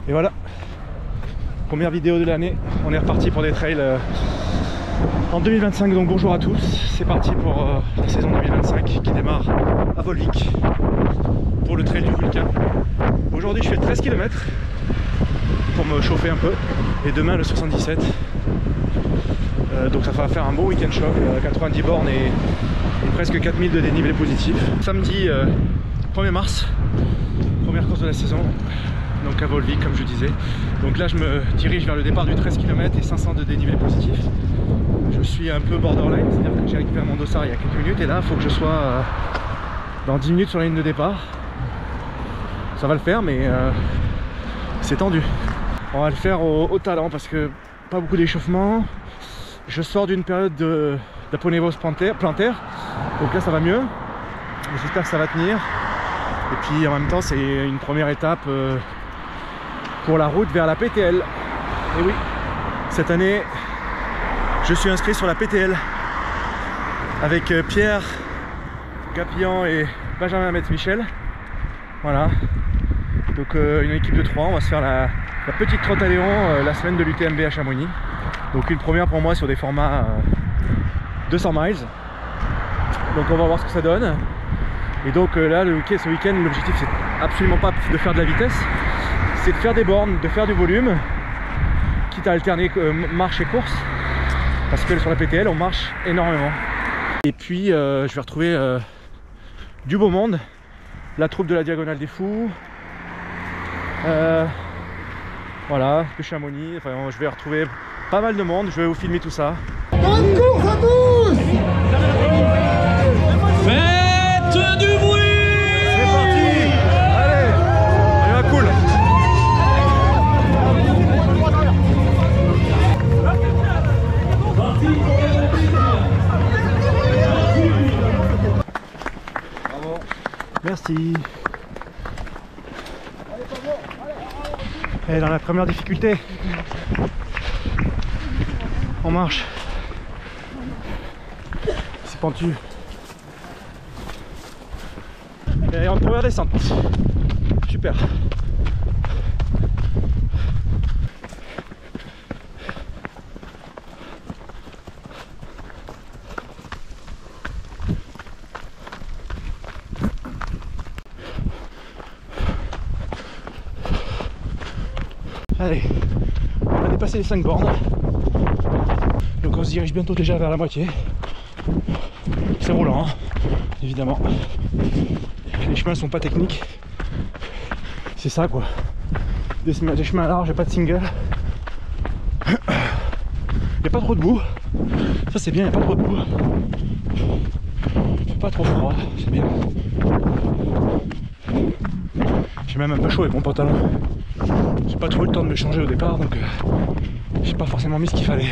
Et voilà, première vidéo de l'année, on est reparti pour des trails en 2025, donc bonjour à tous, c'est parti pour la saison 2025 qui démarre à Volvic pour le trail du Vulcain. Aujourd'hui je fais 13 km pour me chauffer un peu et demain le 77, donc ça va faire un bon week-end choc, 90 bornes et presque 4000 de dénivelé positif. Samedi 1er mars, première course de la saison, donc à Volvic comme je disais. Donc là je me dirige vers le départ du 13 km et 500 de dénivelé positif. Je suis un peu borderline, c'est-à-dire que j'ai récupéré mon dossard il y a quelques minutes et là il faut que je sois dans 10 minutes sur la ligne de départ. Ça va le faire mais c'est tendu. On va le faire au talent parce que pas beaucoup d'échauffement. Je sors d'une période d'aponévrose plantaire, donc là ça va mieux. J'espère que ça va tenir. Et puis en même temps c'est une première étape pour la route vers la PTL. Et oui, cette année je suis inscrit sur la PTL avec Pierre Gapillan et Benjamin Metz-Michel. Voilà, donc une équipe de 3, on va se faire la petite trotte à Léon la semaine de l'UTMB à Chamonix. Donc une première pour moi sur des formats 200 miles. Donc on va voir ce que ça donne. Et donc là ce week-end l'objectif c'est absolument pas de faire de la vitesse, c'est de faire des bornes, de faire du volume, quitte à alterner marche et course, parce que sur la PTL on marche énormément. Et puis je vais retrouver du beau monde, la troupe de la Diagonale des Fous, voilà, de Chamonix, enfin je vais retrouver pas mal de monde, je vais vous filmer tout ça. Bonne course à tous! Faites du bruit! C'est parti! Allez! On y va cool! Bravo! Merci! Et dans la première difficulté, on marche. C'est pentu. Et en première descente. Super. Allez, on va dépasser les 5 bornes. Donc on se dirige bientôt déjà vers la moitié. C'est roulant, hein, évidemment. Les chemins sont pas techniques. C'est ça quoi. Des chemins larges, pas de single. Il n'y a pas trop de boue. Ça c'est bien, il n'y a pas trop de boue. Il fait pas trop froid, c'est bien. J'ai même un peu chaud avec mon pantalon. J'ai pas trop eu le temps de me changer au départ, donc j'ai pas forcément mis ce qu'il fallait.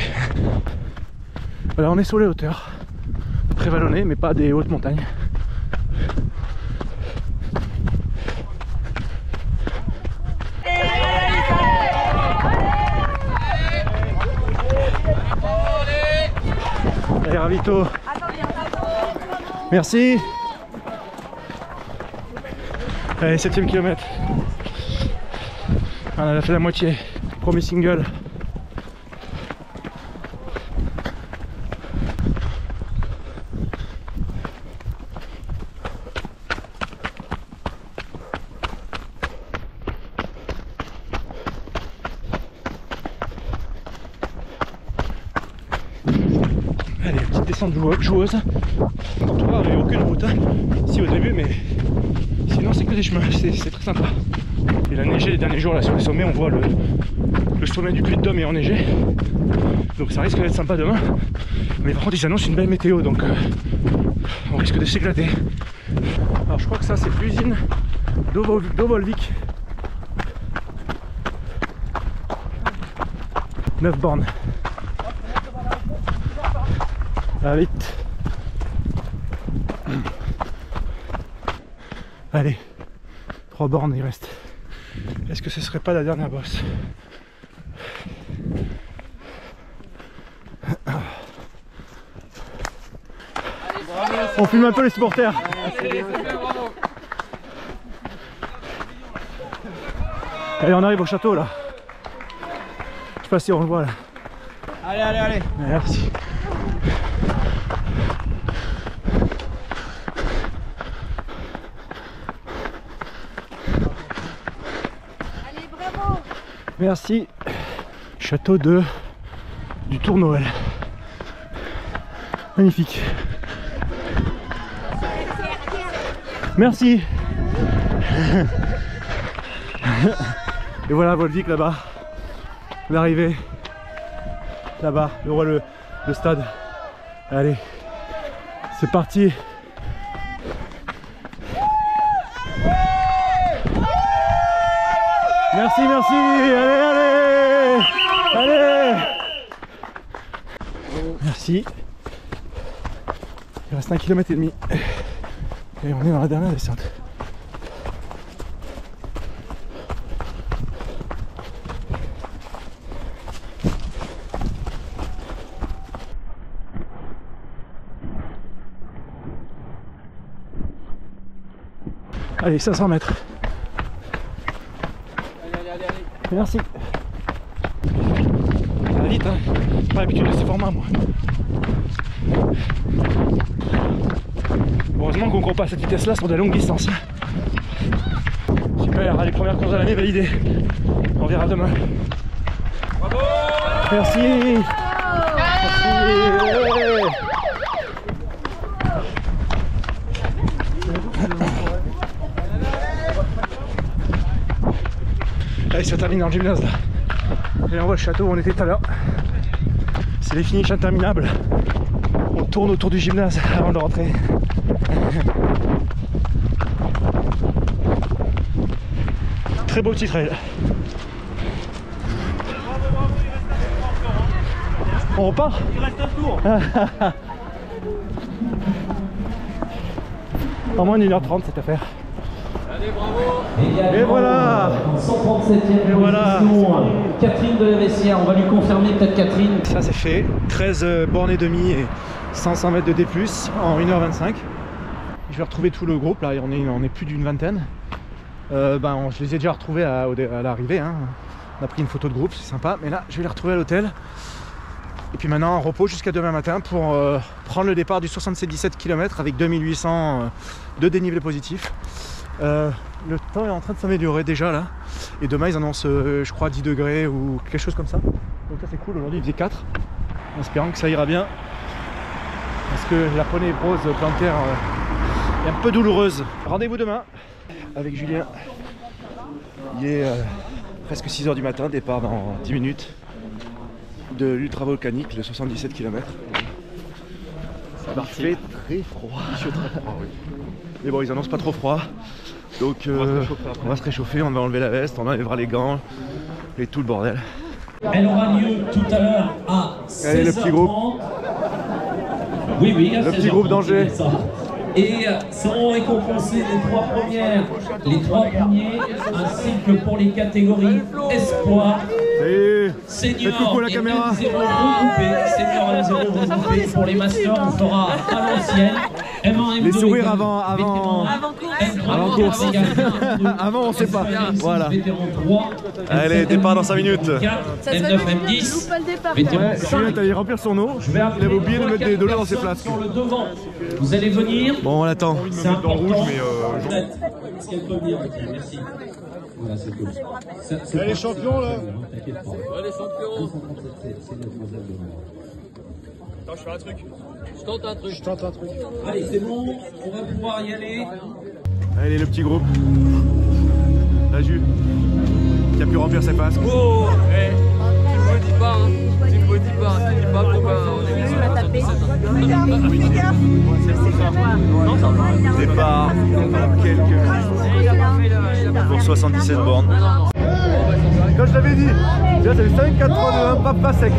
Voilà, on est sur les hauteurs, très vallonnées, mais pas des hautes montagnes. Allez, ravito. Merci. Allez, 7ème kilomètre. On a fait la moitié. Premier single. Allez, petite descente joueuse. Pour tout voir, il n'y a aucune route. Hein. Si au début, mais sinon c'est que des chemins. C'est très sympa. Il a neigé les derniers jours là sur les sommets, on voit le sommet du Puy de Dôme est enneigé. Donc ça risque d'être sympa demain. Mais par contre ils annoncent une belle météo, donc on risque de s'éclater. Alors je crois que ça c'est l'usine d'Volvic. 9 bornes. Ah, vite. Allez, 3 bornes il reste. Est-ce que ce serait pas la dernière bosse? On filme un peu les supporters. Allez, on arrive au château là. Je sais pas si on le voit là. Allez, allez, allez. Merci. Allez, bravo. Merci. Château du Tour Noël. Magnifique. Merci. Et voilà Volvic là-bas. L'arrivée. Là-bas, le stade. Allez, c'est parti. Merci, merci. Allez, allez. Allez. Merci. Il reste 1,5 km. Et on est dans la dernière descente. Allez, 500 mètres. Allez. Merci. Ça va vite, hein. J'ai pas l'habitude de ces formats, moi. Heureusement qu'on court pas à cette vitesse-là sur des longues distances. Super, les premières courses de l'année validées. On verra demain. Bravo. Merci. Merci. Allez, ça termine dans le gymnase là. Et on voit le château où on était tout à l'heure. C'est les finishes interminables. On tourne autour du gymnase avant de rentrer. Très beau petit trail. On repart? Il reste un tour. En moins d'1h30 cette affaire. Allez, bravo. Et voilà. En 137e position, Catherine de la Vessière. On va lui confirmer peut-être Catherine. Ça c'est fait. 13 bornes et demi et 500 mètres de D+, en 1h25. Je vais retrouver tout le groupe, là on est plus d'une vingtaine. Je les ai déjà retrouvés à l'arrivée, hein. On a pris une photo de groupe, c'est sympa. Mais là je vais les retrouver à l'hôtel. Et puis maintenant en repos jusqu'à demain matin pour prendre le départ du 77 km avec 2800 de dénivelé positif. Le temps est en train de s'améliorer déjà là. Et demain ils annoncent je crois 10 degrés ou quelque chose comme ça. Donc ça c'est cool, aujourd'hui il faisait 4. En espérant que ça ira bien. Parce que la ponévrose plantaire est un peu douloureuse. Rendez-vous demain avec Julien. Il est presque 6 h du matin, départ dans 10 minutes de l'ultra volcanique, le 77 km. Il fait très froid. Oui. Mais bon, ils annoncent pas trop froid. Donc on va se réchauffer, on va enlever la veste, on enlèvera les gants et tout le bordel. Elle aura lieu tout à l'heure à 16h30. Allez, le petit groupe. Oui, le petit groupe d'Angers. Et seront récompensés les trois premiers, ainsi que pour les catégories Espoir, Senior coucou à la et caméra. M0 regroupés. Senior et M0 regroupés. Pour les masters, on fera à l'ancienne. M1, M2, Les sourires avant course. Avant on sait pas. Voilà. Allez, départ dans 5 minutes. Ça M9, serait bien, M10. loupe pas le départ. Ouais, Julien est allé remplir son eau. Il avait oublié de mettre des dollars dans ses flasques. Sur le devant. Vous allez venir. Bon, on attend. C'est important. Est-ce qu'elle peut venir? Merci. Voilà, c'est cool. Allez, les champions là. T'inquiète pas. Ouais, les champions. Attends, je fais un truc. Je tente un truc. Allez, c'est bon. On va pouvoir y aller. Allez, le petit groupe. La Jules qui a pu remplir ses flasques. Oh, tu me dis pas, hein. Tu me dis pas, bon ben, on est mis sur Départ dans quelques minutes pour 77 bornes. Comme je l'avais dit, déjà c'est le 5, 4, 3, 2, 1, pas sec.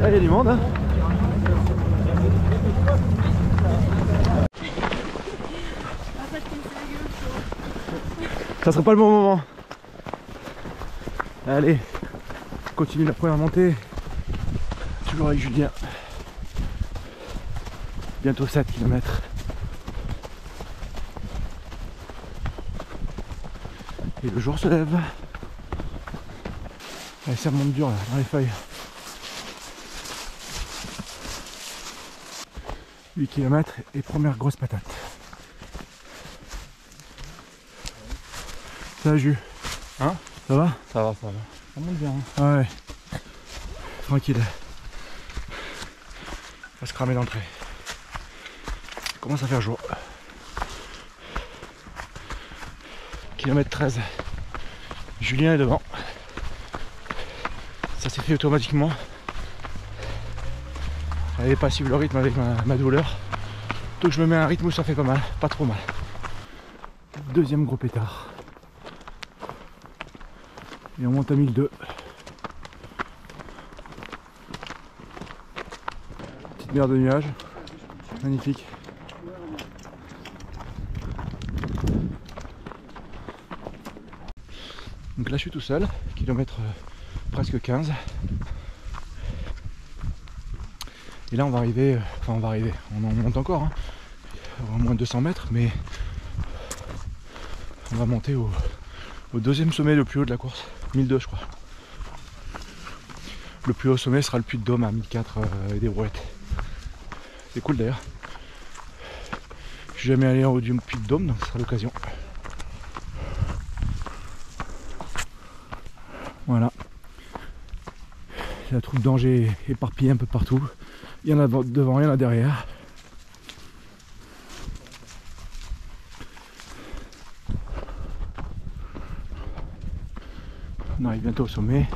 Ah, il y a du monde, hein. Ça serait pas le bon moment. Allez, on continue la première montée. Toujours avec Julien. Bientôt 7 km. Et le jour se lève. Allez, ça remonte dur là, dans les feuilles. 8 km et première grosse patate. Ça va, Jus? Hein? Ça va? Ça va, ça va. Ça monte bien. Hein. Ouais. Tranquille. On va se cramer d'entrée. Il commence à faire jour. Kilomètre 13. Julien est devant. Ça s'est fait automatiquement. J'avais pas suivi le rythme avec ma douleur. Donc je me mets à un rythme où ça fait pas mal, pas trop mal. Deuxième gros pétard. Et on monte à 1002. Petite mer de nuages. Magnifique. Donc là je suis tout seul, kilomètre presque 15. Et là on va arriver, on en monte encore, hein. Au moins 200 mètres, mais on va monter au deuxième sommet le plus haut de la course, 1002 je crois. Le plus haut sommet sera le Puy de Dôme à 1004 et des brouettes. C'est cool d'ailleurs. Je suis jamais allé en haut du Puy de Dôme, donc ce sera l'occasion. Voilà. La troupe d'Angers est éparpillée un peu partout. Il y en a devant, il y en a derrière. On arrive bientôt au sommet.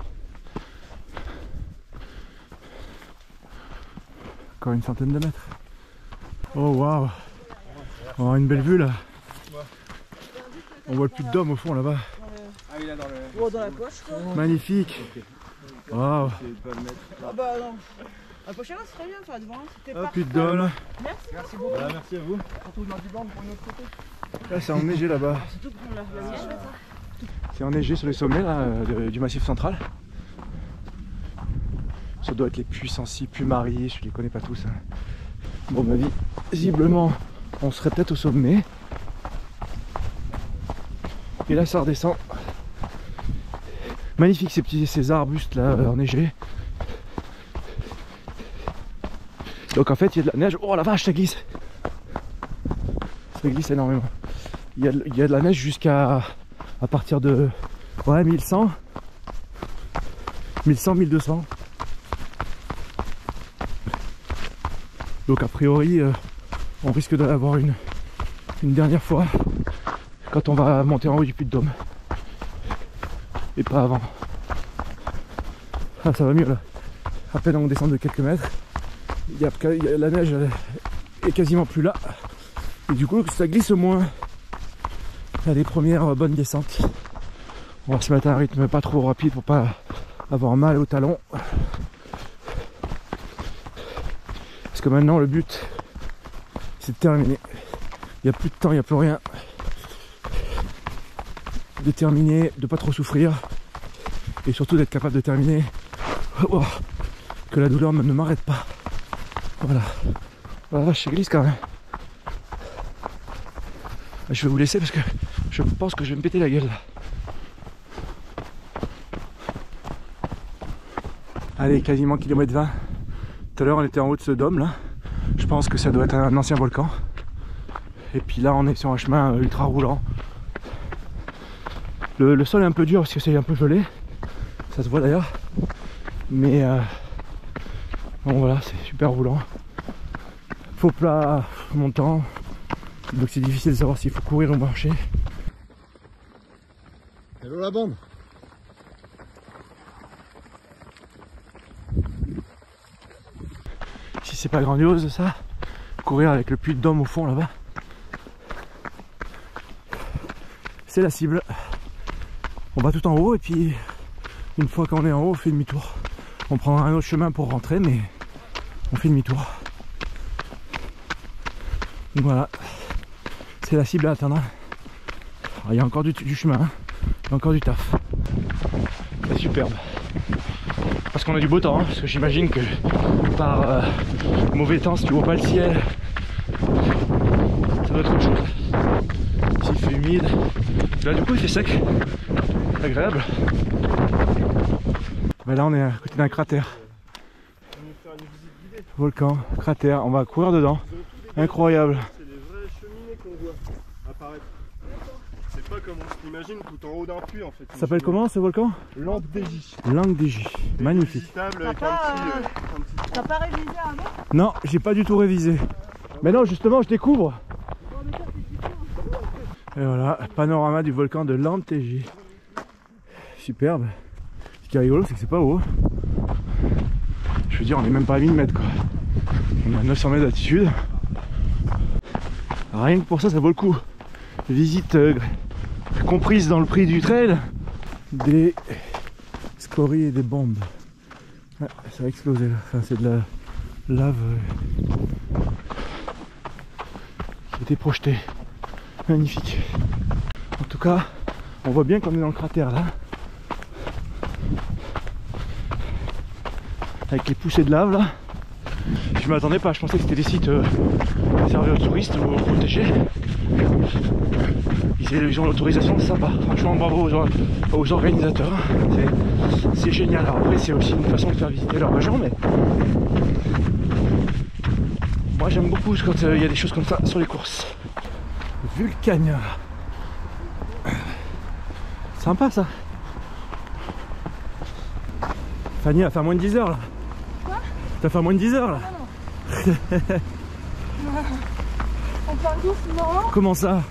Encore une centaine de mètres. Oh waouh! On a une belle vue là. On voit le Puy de Dôme au fond là-bas. Ah oui, là dans le... Oh, dans la poche quoi. Magnifique! Waouh! Ah bah non. La prochaine fois, ce serait bien, enfin devant, c'était Oh, parfait. Puy de Dôme. Merci beaucoup. Voilà, merci à vous. Surtout dans du blanc pour une autre côté. Là c'est enneigé là-bas. C'est tout pour la mienne. C'est enneigé sur les sommets là, du massif central. Ça doit être les puits Sancy, puits Marie, je les connais pas tous. Hein. Bon bah visiblement on serait peut-être au sommet. Et là ça redescend. Magnifique ces arbustes là enneigés. Donc en fait il y a de la neige. Oh la vache ça glisse. Ça glisse énormément. Il y a de la neige jusqu'à partir de 1100, 1200. Donc a priori on risque d'en avoir une dernière fois quand on va monter en haut du Puy de Dôme. Et pas avant. Ah ça va mieux là. À peine on descend de quelques mètres. La neige est quasiment plus là. Et du coup ça glisse moins. Il y a les premières bonnes descentes. On va se mettre à un rythme pas trop rapide pour pas avoir mal au talon. Parce que maintenant le but c'est de terminer. Il n'y a plus de temps, il n'y a plus rien. De terminer, de pas trop souffrir. Et surtout d'être capable de terminer. Oh, que la douleur ne m'arrête pas. Voilà. Oh la vache, je glisse quand même. Je vais vous laisser parce que je pense que je vais me péter la gueule là. Allez, quasiment kilomètre 20. Tout à l'heure on était en haut de ce dôme là. Je pense que ça doit être un ancien volcan. Et puis là on est sur un chemin ultra roulant. Le sol est un peu dur parce que c'est un peu gelé. Ça se voit d'ailleurs. Mais bon voilà, c'est super roulant. Faux plat montant. Donc c'est difficile de savoir s'il faut courir ou marcher. Hello la bande. Si c'est pas grandiose ça, courir avec le Puy de Dôme au fond là-bas. c'est la cible. On va tout en haut et puis une fois qu'on est en haut, on fait demi-tour. On prendra un autre chemin pour rentrer, mais on fait demi-tour. Donc voilà, c'est la cible à atteindre. Alors, il y a encore du chemin, hein. Il y a encore du taf. C'est superbe. Parce qu'on a du beau temps, hein, parce que j'imagine que par mauvais temps, si tu vois pas le ciel, ça doit être autre chose. Ici il fait humide. Là du coup il fait sec. Agréable. Ben là on est à côté d'un cratère. Volcan, cratère, on va courir dedans. Incroyable. C'est les vraies cheminées qu'on voit apparaître. C'est pas comme on s'imagine tout en haut d'un puits en fait. Ça s'appelle comment ce volcan? Langue des J. Langue des J. Magnifique. Visitable avec T'as pas révisé avant? Non, j'ai pas du tout révisé. Mais non, justement, je découvre. Et voilà, panorama du volcan de Langue-TJ. Superbe. Ce qui est rigolo, c'est que c'est pas haut. Je veux dire, on est même pas à 1000 mètres quoi. On a 900 mètres d'altitude. Rien que pour ça, ça vaut le coup. Visite comprise dans le prix du trail. Des scories et des bombes. Ouais, ça a explosé là. Enfin, c'est de la lave qui a été projetée. Magnifique. En tout cas, on voit bien qu'on est dans le cratère là. Avec les poussées de lave là. Je m'attendais pas, je pensais que c'était des sites réservés aux touristes ou aux protégés. Ils ont l'autorisation, c'est sympa. Franchement, bravo aux organisateurs. C'est génial. Alors après, c'est aussi une façon de faire visiter leur région, mais moi j'aime beaucoup quand il y a des choses comme ça sur les courses. Vulcania. Sympa ça. Fanny a fait moins de 10 heures là. Quoi? T'as fait moins de 10 heures là. On parle doucement. Comment ça?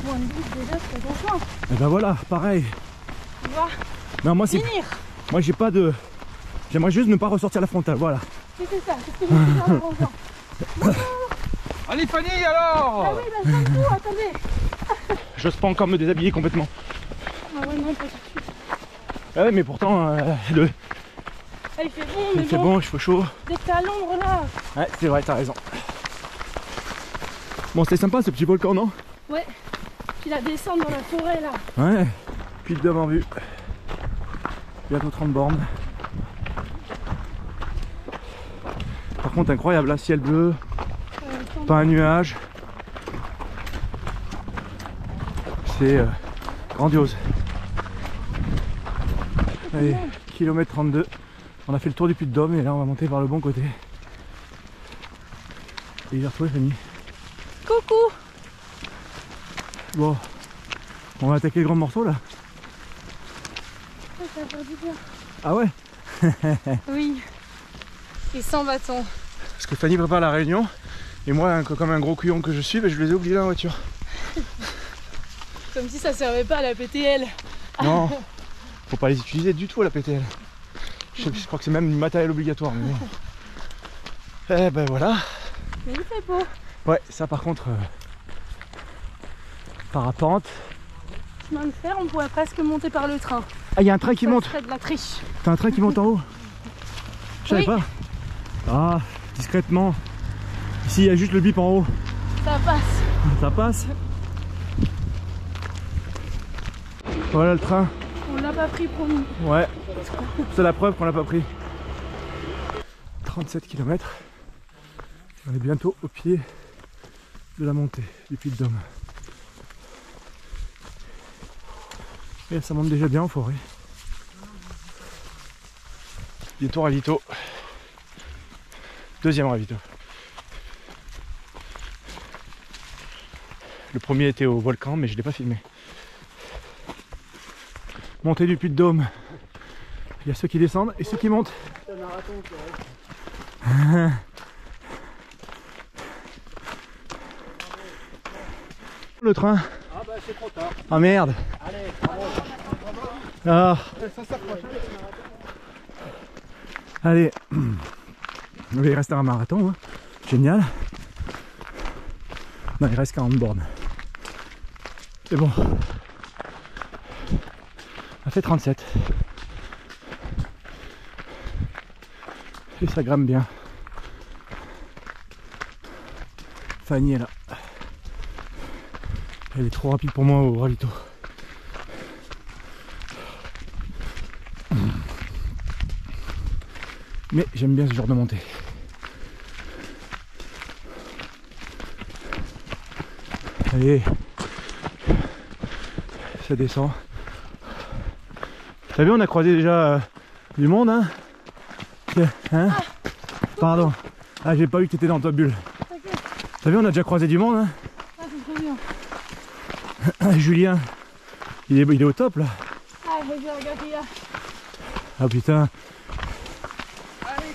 Moins de 10 déjà, c'est attention. Et ben voilà, pareil. Tu vois? Non, moi c'est. Finir. Moi j'ai pas de. J'aimerais juste ne pas ressortir la frontale, voilà. C'était ça, c'est ce que je me suis dit en revanche. Allez Fanny alors. Ah oui, bah je viens de tout, attendez. J'ose pas encore me déshabiller complètement. Ah ouais, non, pas tout de suite. Ah ouais, mais pourtant, Ah, il fait bon, mais il fait bon, bon, il fait chaud. dès que t'es à l'ombre là. Ouais, c'est vrai, t'as raison. Bon, c'était sympa ce petit volcan, non? Ouais. Puis la descente dans la forêt là. Ouais. Puis le dôme en vue. Bientôt 30 bornes. Par contre, incroyable, là, ciel bleu, pas un nuage. C'est grandiose. Allez, kilomètre 32. On a fait le tour du Puy de Dôme et là on va monter par le bon côté. Et il a retrouvé Fanny. Coucou. Bon, on va attaquer le grand morceau là. Ça va faire du bien. Ah ouais? Oui. Et sans bâton. Parce que Fanny prépare la réunion et moi, comme un gros couillon que je suis, je les ai oubliés dans la voiture. Comme si ça servait pas à la PTL. Non, faut pas les utiliser du tout à la PTL. Je crois que c'est même du matériel obligatoire. Mais bon. Eh ben voilà. Mais il fait beau. Ouais, ça par contre, parapente. Chemin de fer, on pourrait presque monter par le train. Ah, il y a un train qui Ça monte. serait de la triche. T'as un train qui monte en haut? Je savais Oui. pas. Ah, discrètement. Ici, il y a juste le bip en haut. Ça passe. Ça passe. Voilà le train. On l'a pas pris pour nous. Ouais. C'est la preuve qu'on l'a pas pris. 37 km. On est bientôt au pied de la montée du Puy de Dôme. Et ça monte déjà bien en forêt. Bientôt ravito. Deuxième ravito. Le premier était au volcan mais je ne l'ai pas filmé. Montée du Puy de Dôme. Il y a ceux qui descendent et ceux qui montent. Le train. Ah bah c'est trop tard. Ah merde. Allez, Ah. ça s'approche. Allez. Il reste un marathon. Hein. Génial. Non, il reste 40 bornes. C'est bon. Ça fait 37. Et ça grimpe bien. Fanny est là. Elle est trop rapide pour moi au ravito. Mais j'aime bien ce genre de montée. Allez, ça descend. T'as vu, on a croisé déjà du monde, hein? Hein? Pardon. Ah, j'ai pas vu que t'étais dans ta bulle. T'as vu, on a déjà croisé du monde, hein? Ah, c'est trop bien. Julien, il est au top là. Ah, regarde, il y a. Ah putain. Allez,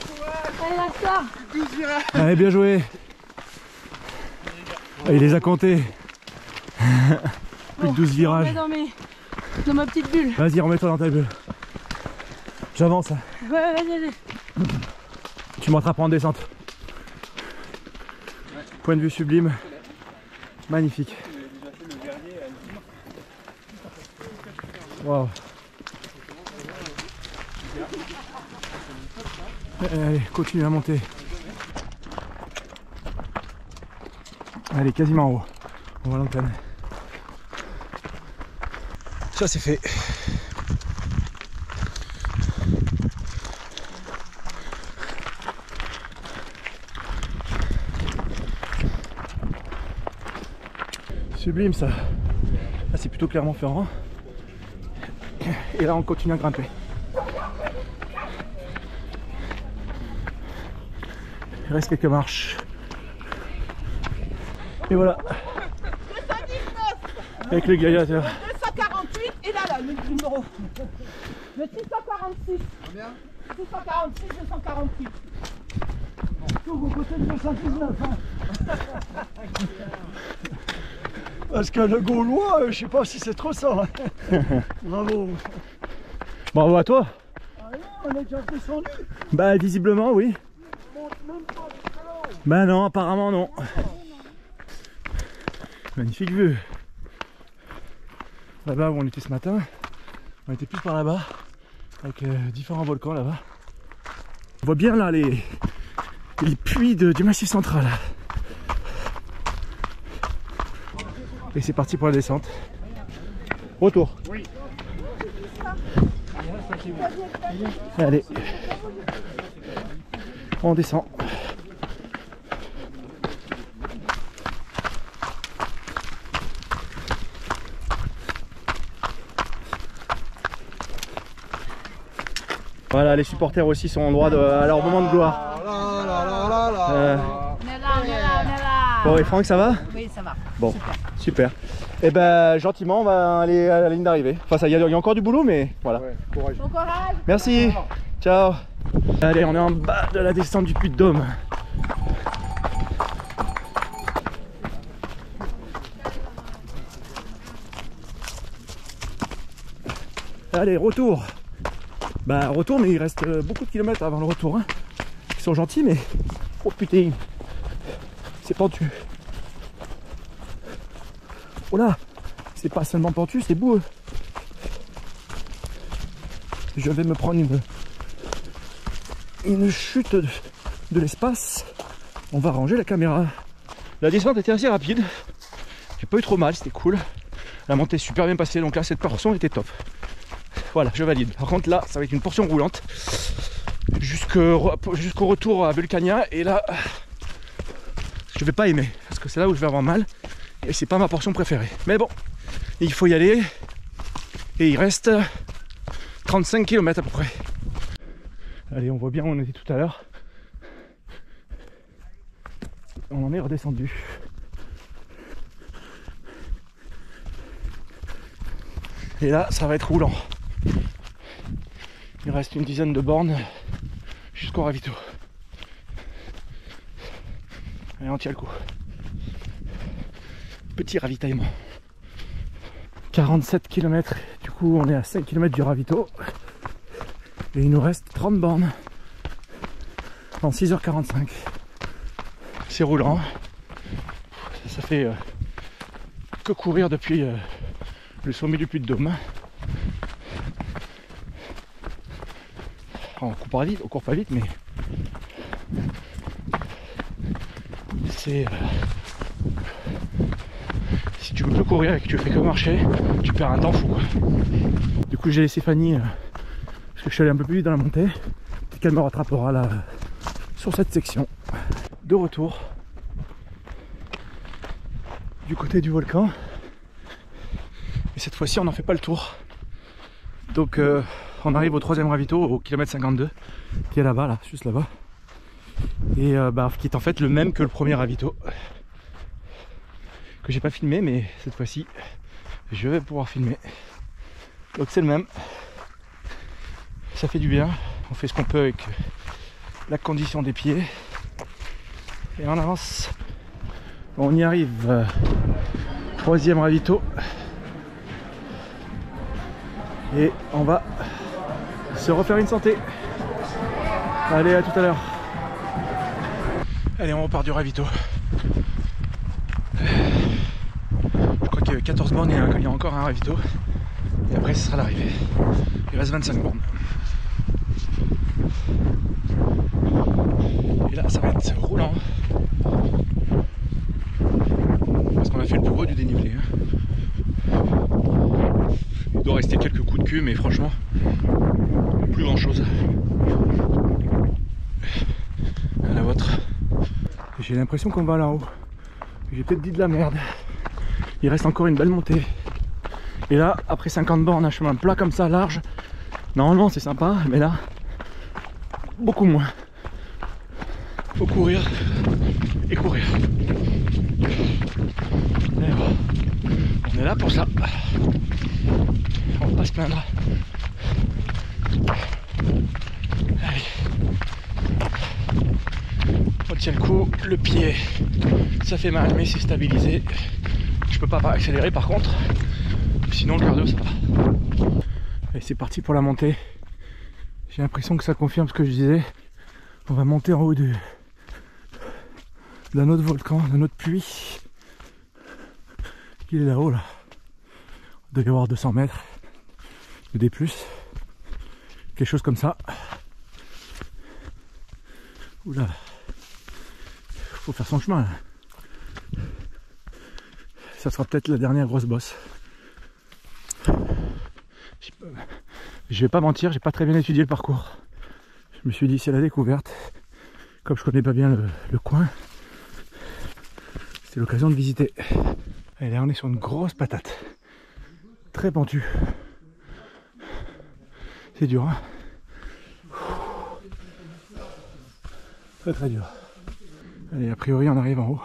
la star. Allez, bien joué. Ah, il les a comptés. Plus de 12 virages. Je remets dans ma petite bulle. Vas-y, remets-toi dans ta bulle. J'avance. Ouais, vas-y. Tu me rattraperas en descente. Point de vue sublime. Magnifique. Waouh. Allez, continue à monter. Allez, quasiment en haut. On voit l'antenne. Ça c'est fait. Sublime ça. Là c'est plutôt Clermont-Ferrand. Et là on continue à grimper. Il reste quelques marches. Et voilà. 219, Avec le gladiateur. 248 et là le numéro. Le 646. Combien 646, 248. Tout vos côtés de 219. Parce que le Gaulois, je sais pas si c'est trop ça. Bravo. Bravo à toi. Ah non, on est déjà descendu. Bah visiblement oui. Bah non, apparemment non. Magnifique vue. Là-bas où on était ce matin, on était plus par là-bas, avec différents volcans là-bas. On voit bien là les puits du Massif central. Et c'est parti pour la descente. Retour. Oui. Allez. On descend. Voilà, les supporters aussi sont en droit à leur moment de gloire. On est là, on est là, on est là. Bon, et Franck, ça va? Oui, ça va. Bon, super. Et ben gentiment, on va aller à la ligne d'arrivée. Enfin, il y a encore du boulot, mais voilà. Ouais, courage. Bon courage. Merci. Ciao. Allez, on est en bas de la descente du Puy-de-Dôme. Allez, retour. Bah retour, mais il reste beaucoup de kilomètres avant le retour, hein. Ils sont gentils, mais oh putain, c'est pentu. Oh là, c'est pas seulement pentu, c'est boueux. Je vais me prendre une chute de l'espace. On va ranger la caméra. La descente était assez rapide. J'ai pas eu trop mal, c'était cool. La montée est super bien passée, donc là cette portion était top. Voilà, je valide. Par contre là, ça va être une portion roulante jusqu'au retour à Vulcania. Et là, je vais pas aimer parce que c'est là où je vais avoir mal. Et c'est pas ma portion préférée. Mais bon, il faut y aller. Et il reste 35 km à peu près. Allez, on voit bien où on était tout à l'heure. On en est redescendu. Et là, ça va être roulant. Il reste une dizaine de bornes jusqu'au ravito. Allez, on tient le coup. Petit ravitaillement. 47 km, du coup on est à 5 km du ravito. Et il nous reste 30 bornes en 6h45. C'est roulant. ça fait que courir depuis le sommet du Puy-de-Dôme. On court pas vite, mais c'est si tu veux que courir et que tu fais que marcher, tu perds un temps fou, quoi. Du coup j'ai laissé Fanny parce que je suis allé un peu plus vite dans la montée, peut-être qu'elle me rattrapera là sur cette section. De retour du côté du volcan, et cette fois-ci on n'en fait pas le tour, donc on arrive au troisième ravito au kilomètre 52 qui est là-bas, là, juste là-bas, et qui est en fait le même que le premier ravito que j'ai pas filmé, mais cette fois-ci je vais pouvoir filmer. Donc c'est le même, ça fait du bien, on fait ce qu'on peut avec la condition des pieds et on avance. On y arrive, troisième ravito, et on va se refaire une santé. Allez, à tout à l'heure. Allez, on repart du ravito. Je crois qu'il y a 14 bornes, il y a encore un ravito, et après ce sera l'arrivée. Il reste 25 bornes. Et là ça va être roulant, parce qu'on a fait le plus gros du dénivelé. Il doit rester quelques coups de cul, mais franchement plus grand chose. À la vôtre. J'ai l'impression qu'on va là-haut. J'ai peut-être dit de la merde. Il reste encore une belle montée. Et là, après 50 bornes, un chemin plat comme ça, large, normalement c'est sympa, mais là, beaucoup moins. Faut courir et courir. Et voilà. On est là pour ça. On va pas se plaindre. Allez. On tient le coup, le pied, ça fait mal, mais c'est stabilisé. Je peux pas accélérer par contre, sinon le cardio ça va. Et c'est parti pour la montée. J'ai l'impression que ça confirme ce que je disais. On va monter en haut d'un autre volcan, d'un autre puits. Il est là-haut là. Il doit y avoir 200 mètres ou des plus. Quelque chose comme ça. Oula. Faut faire son chemin là. Ça sera peut-être la dernière grosse bosse. Je vais pas mentir, j'ai pas très bien étudié le parcours. Je me suis dit c'est la découverte. Comme je connais pas bien le coin, c'est l'occasion de visiter. Et là on est sur une grosse patate. Très pentue. C'est dur hein. Très très dur. Allez, a priori on arrive en haut.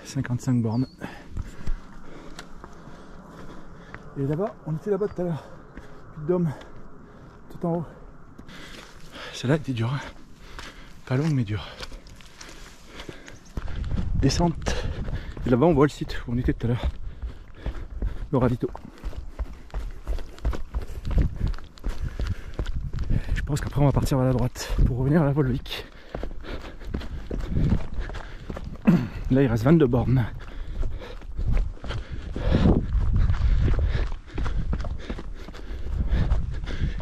« 55 bornes. » Et là-bas, on était là-bas tout à l'heure. Puy-de-Dôme, tout en haut. Celle-là était dure. Pas longue mais dure. Descente. Et là-bas on voit le site où on était tout à l'heure. Le ravito. Je pense qu'après on va partir à la droite pour revenir à la Volvic. Là il reste 22 bornes.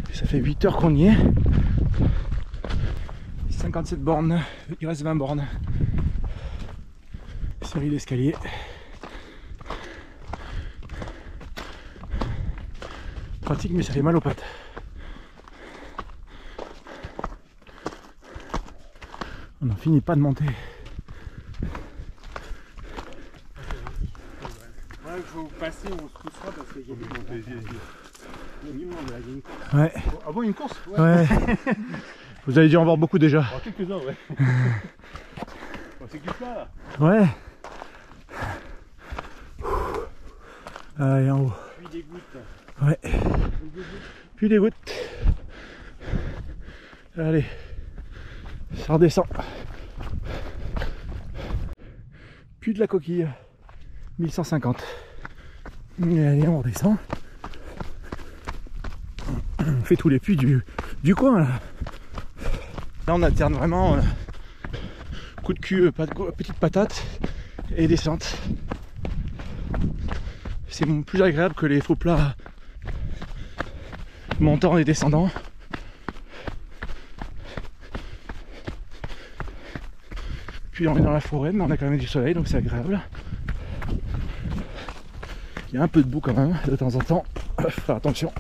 Et ça fait 8 heures qu'on y est. 57 bornes, il reste 20 bornes. Série d'escaliers. Pratique mais ça fait mal aux pattes. On n'en finit pas de monter. Il faut passer, on se poussera parce qu'il y a du monde. Ouais. Ah bon, une course? Ouais. Vous avez dû en voir beaucoup déjà. Oh, quelques-uns, ouais. C'est que ça là. Ouais. Allez, en haut. Puis des gouttes. Ouais. Puis des gouttes. Allez. Ça redescend. Puis de la coquille. 1150. Et allez, on redescend. On fait tous les puits du coin là. Là on alterne vraiment coup de cul, petite patate et descente. C'est plus agréable que les faux plats montants et descendants. Puis on est dans la forêt, mais on a quand même du soleil, donc c'est agréable. Il y a un peu de boue quand même, de temps en temps. Faire attention.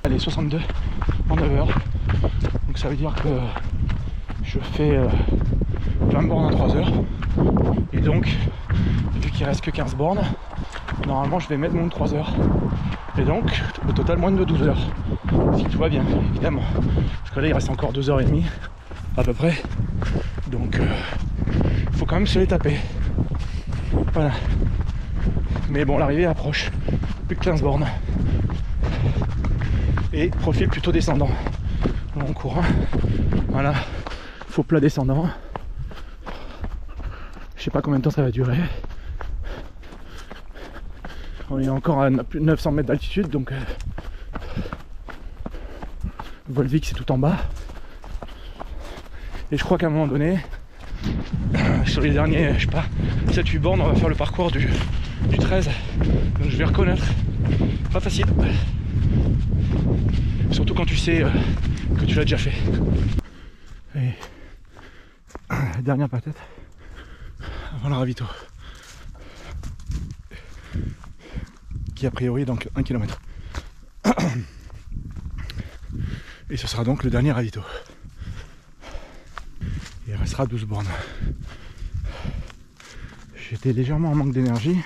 Allez, 62 en 9 heures. Donc ça veut dire que je fais 20 bornes en 3 heures. Et donc, vu qu'il reste que 15 bornes, normalement je vais mettre mon 3 heures. Et donc, au total, moins de 12 heures. Si tout va bien, évidemment. Parce que là, il reste encore 2h30 à peu près. Donc, il faut quand même se les taper. Voilà. Mais bon, l'arrivée approche. Plus que 15 bornes. Et profil plutôt descendant. On court. Voilà. Faux plat descendant. Je sais pas combien de temps ça va durer. On est encore à plus de 900 mètres d'altitude, donc Volvic c'est tout en bas. Et je crois qu'à un moment donné, sur les derniers, je sais pas, 7-8 bornes, on va faire le parcours du 13. Donc je vais reconnaître. Pas facile. Surtout quand tu sais que tu l'as déjà fait. Et dernière patate avant le ravito. Qui a priori donc 1 km. Et ce sera donc le dernier ravito. Il restera 12 bornes. J'étais légèrement en manque d'énergie.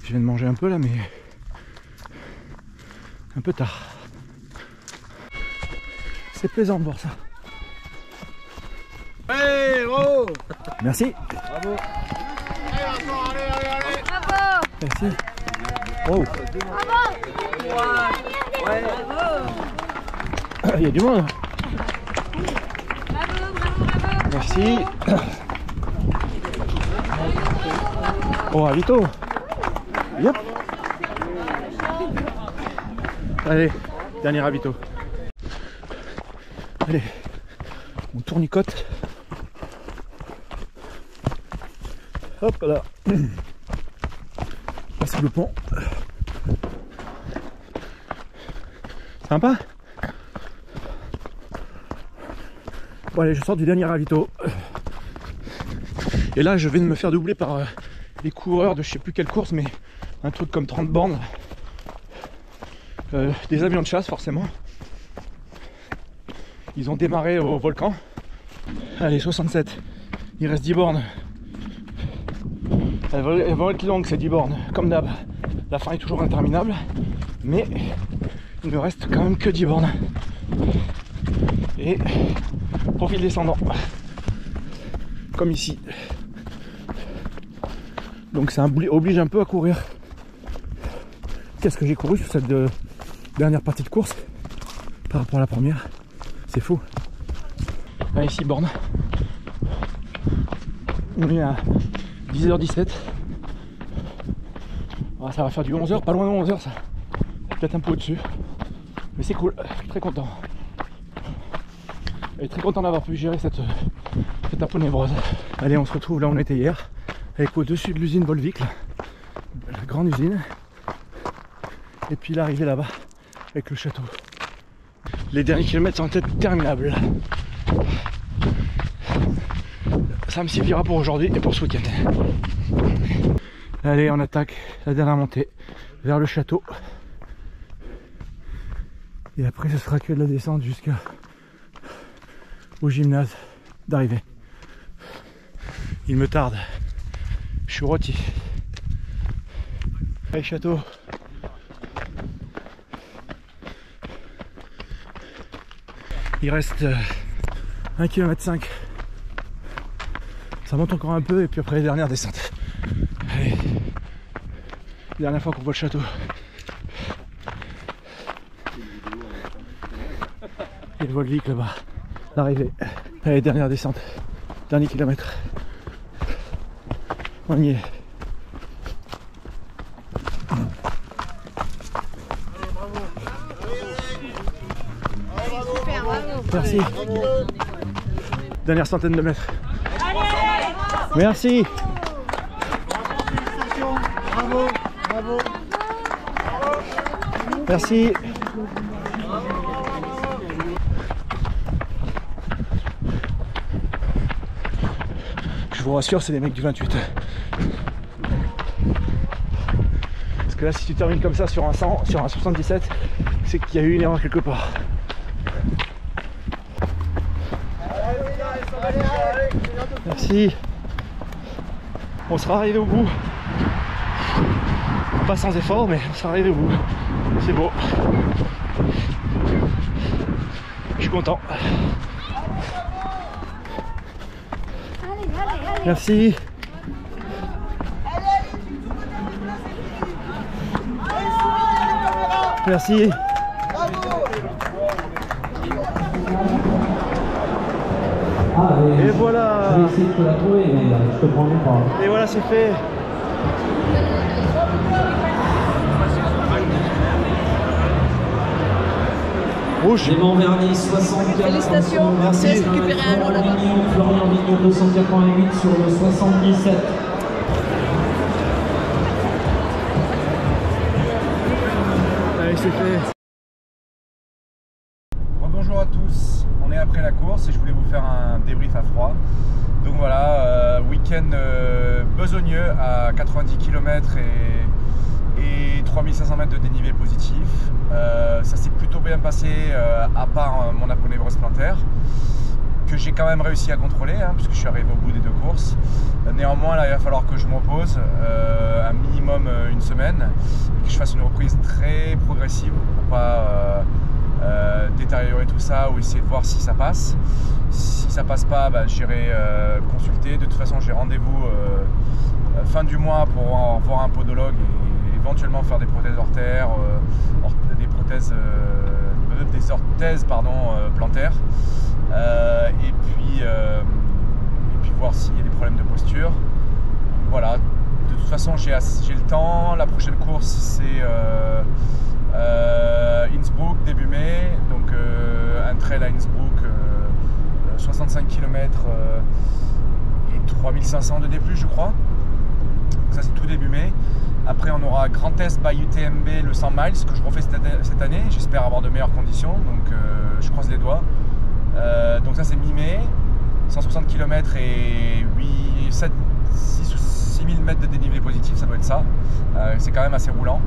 Je viens de manger un peu là, mais un peu tard. C'est plaisant de voir ça. Hey, bravo! Merci. Bravo! Allez, allez! Bravo. Merci. Oh. Il y a du monde. Bravo. Merci. Oh, ravito. Yep. Allez, dernier ravito. Allez, on tournicote. Hop là. Passer le pont. Sympa. Bon allez, je sors du dernier ravito. Et là je vais me faire doubler par les coureurs de je sais plus quelle course, mais un truc comme 30 bornes. Des avions de chasse forcément. Ils ont démarré au volcan. Allez, 67. Il reste 10 bornes. Elles vont être longues ces 10 bornes, comme d'hab. La fin est toujours interminable. Mais il ne reste quand même que 10 bornes. Et profil descendant. Comme ici. Donc ça oblige un peu à courir. Qu'est-ce que j'ai couru sur cette dernière partie de course par rapport à la première? C'est fou. Là ici borne. On est à 10h17. Ah, ça va faire du 11h, pas loin de 11h ça. Peut-être un peu au-dessus. Mais c'est cool, je suis très content. Et très content d'avoir pu gérer cette un peu névreuse. Allez, on se retrouve là où on était hier, avec au-dessus de l'usine Volvic, la grande usine. Et puis l'arrivée là-bas, avec le château. Les derniers kilomètres sont peut-être terminables. Ça me suffira pour aujourd'hui et pour ce week-end. Allez, on attaque la dernière montée vers le château. Et après, ce sera que de la descente jusqu'au gymnase d'arrivée. Il me tarde. Je suis rôti. Allez, château. Il reste 1,5 km. Ça monte encore un peu et puis après, dernière descente. Allez. Dernière fois qu'on voit le château. Et le Volvic là-bas. L'arrivée. Allez, dernière descente. Dernier kilomètre. On y est. Super, bravo. Merci. Dernière centaine de mètres. Merci. Bravo, bravo. Merci. Je vous rassure, c'est les mecs du 28. Parce que là, si tu termines comme ça sur un 100, sur un 77, c'est qu'il y a eu une erreur quelque part. Merci. On sera arrivé au bout. Pas sans effort, mais on sera arrivé au bout. C'est beau. Je suis content. Merci. Merci. Et voilà. Je vais essayer de te la trouver, mais je te prends pas. Et voilà, c'est fait. Rouge. Clément Verny, 64. Félicitations. Merci. Récupérer un lot là-bas. Florian Vignon, 288 sur le 77. Allez, c'est fait. Bonjour à tous, on est après la course et je voulais vous faire un débrief à froid. Donc voilà, week-end besogneux à 90 km et 3500 mètres de dénivelé positif. Ça s'est plutôt bien passé à part mon aponévrose plantaire que j'ai quand même réussi à contrôler puisque je suis arrivé au bout des 2 courses. Néanmoins là il va falloir que je me repose un minimum une semaine et que je fasse une reprise très progressive pour pas détériorer tout ça ou essayer de voir si ça passe. Si ça passe pas, j'irai consulter. De toute façon j'ai rendez-vous fin du mois pour voir un podologue et éventuellement faire des prothèses ortères, des orthèses plantaires et puis voir s'il y a des problèmes de posture. Voilà, de toute façon j'ai le temps. La prochaine course c'est Innsbruck début mai, donc un trail à Innsbruck, 65 km et 3500 de D+, je crois. Donc ça c'est tout début mai. Après on aura Grand Est by UTMB le 100 miles que je refais cette année. J'espère avoir de meilleures conditions, donc je croise les doigts. Donc ça c'est mi-mai, 160 km et 6 ou 6000 mètres de dénivelé positif, ça doit être ça. C'est quand même assez roulant.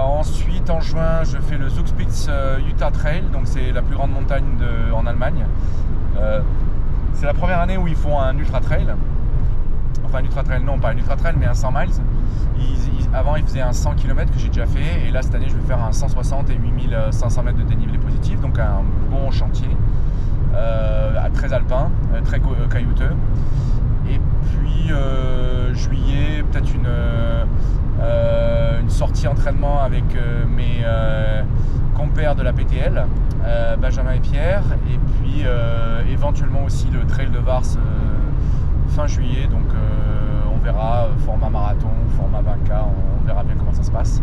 Ensuite en juin je fais le Zugspitze Utah Trail, donc c'est la plus grande montagne en Allemagne. C'est la première année où ils font un ultra trail. Enfin un ultra trail, non pas un ultra trail mais un 100 miles. Avant ils faisaient un 100 km que j'ai déjà fait et là cette année je vais faire un 160 et 8500 mètres de dénivelé positif, donc un bon chantier très alpin, très caillouteux. Et puis juillet peut-être une sortie entraînement avec mes compères de la PTL, Benjamin et Pierre, et puis éventuellement aussi le trail de Vars fin juillet, donc on verra format marathon, format 20K, on verra bien comment ça se passe.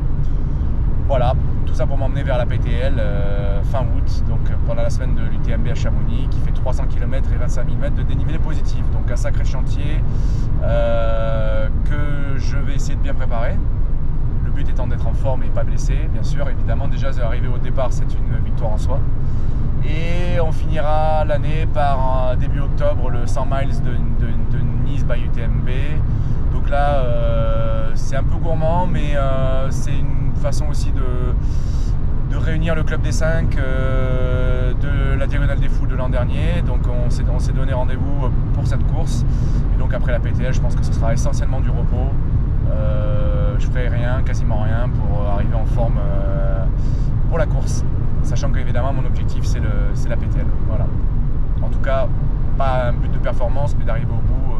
Voilà, tout ça pour m'emmener vers la PTL fin août, donc pendant la semaine de l'UTMB à Chamonix qui fait 300 km et 25 000 mètres de dénivelé positif, donc un sacré chantier que je vais essayer de bien préparer. Le but étant d'être en forme et pas blessé, bien sûr, évidemment. Déjà, arriver au départ, c'est une victoire en soi. Et on finira l'année par début octobre le 100 miles de Nice by UTMB. Donc là, c'est un peu gourmand, mais c'est une façon aussi de réunir le club des 5 de la Diagonale des Fous de l'an dernier. Donc on s'est donné rendez-vous pour cette course. Et donc après la PTL, je pense que ce sera essentiellement du repos. Je ferai quasiment rien pour arriver en forme pour la course, sachant qu'évidemment mon objectif c'est la PTL. Voilà. En tout cas, pas un but de performance, mais d'arriver au bout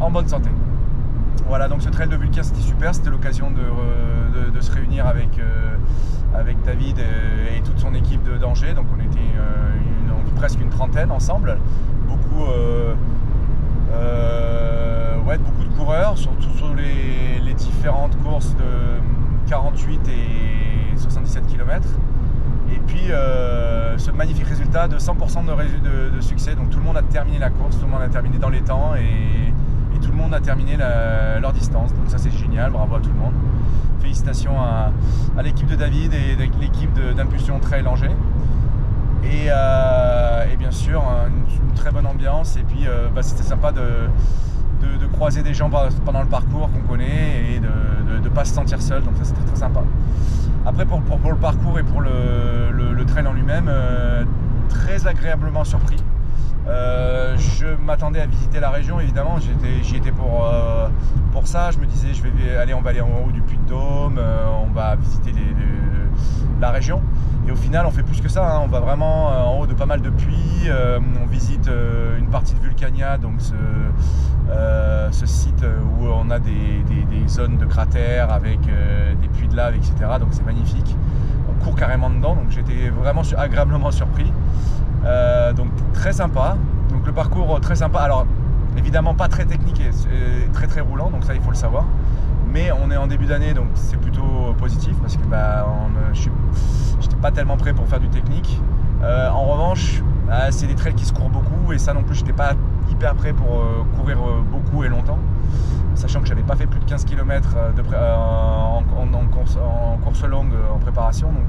en bonne santé. Voilà, donc ce trail de Vulcain c'était super, c'était l'occasion de se réunir avec David et toute son équipe d'Angers. Donc on était presque une trentaine ensemble, beaucoup de coureurs, surtout sur les différentes courses de 48 et 77 km. Et puis ce magnifique résultat de 100% de succès. Donc tout le monde a terminé la course, tout le monde a terminé dans les temps et tout le monde a terminé leur distance. Donc ça c'est génial, bravo à tout le monde. Félicitations à l'équipe de David et l'équipe d'Impulsion Trail Angers. Et bien sûr une très bonne ambiance et puis c'était sympa de croiser des gens pendant le parcours qu'on connaît et de ne pas se sentir seul, donc ça c'était très sympa. Après pour le parcours et pour le trail en lui-même, très agréablement surpris. Je m'attendais à visiter la région évidemment, j'y étais pour ça. Je me disais on va aller en haut du Puy-de-Dôme, on va visiter la région. Et au final on fait plus que ça, hein. On va vraiment en haut de pas mal de puits, on visite une partie de Vulcania, donc ce site où on a des zones de cratères avec des puits de lave, etc. Donc c'est magnifique, on court carrément dedans, donc j'étais vraiment agréablement surpris. Donc très sympa, donc le parcours très sympa, alors évidemment pas très technique et très roulant, donc ça il faut le savoir, mais on est en début d'année donc c'est plutôt positif parce que j'étais pas tellement prêt pour faire du technique. En revanche c'est des trails qui se courent beaucoup et ça non plus j'étais pas hyper prêt pour courir beaucoup et longtemps, sachant que j'avais pas fait plus de 15 km en course longue en préparation, donc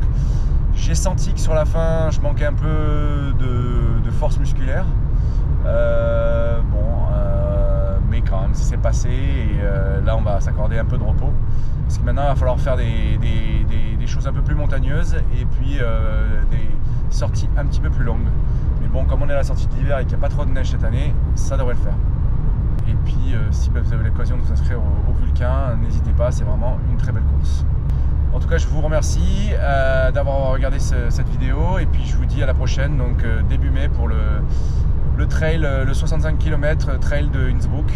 j'ai senti que sur la fin je manquais un peu de force musculaire, mais quand même ça s'est passé et là on va s'accorder un peu de repos parce que maintenant il va falloir faire des choses un peu plus montagneuses et puis des sorties un petit peu plus longues. Mais bon, comme on est à la sortie de l'hiver et qu'il n'y a pas trop de neige cette année, ça devrait le faire. Et puis si vous avez l'occasion de vous inscrire au Vulcain, n'hésitez pas, c'est vraiment une très belle course. En tout cas, je vous remercie d'avoir regardé cette vidéo et puis je vous dis à la prochaine, donc début mai pour le trail, le 65 km trail de Innsbruck,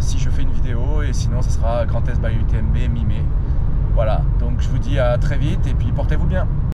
si je fais une vidéo, et sinon ce sera Grand Est by UTMB mi-mai. Voilà, donc je vous dis à très vite et puis portez-vous bien.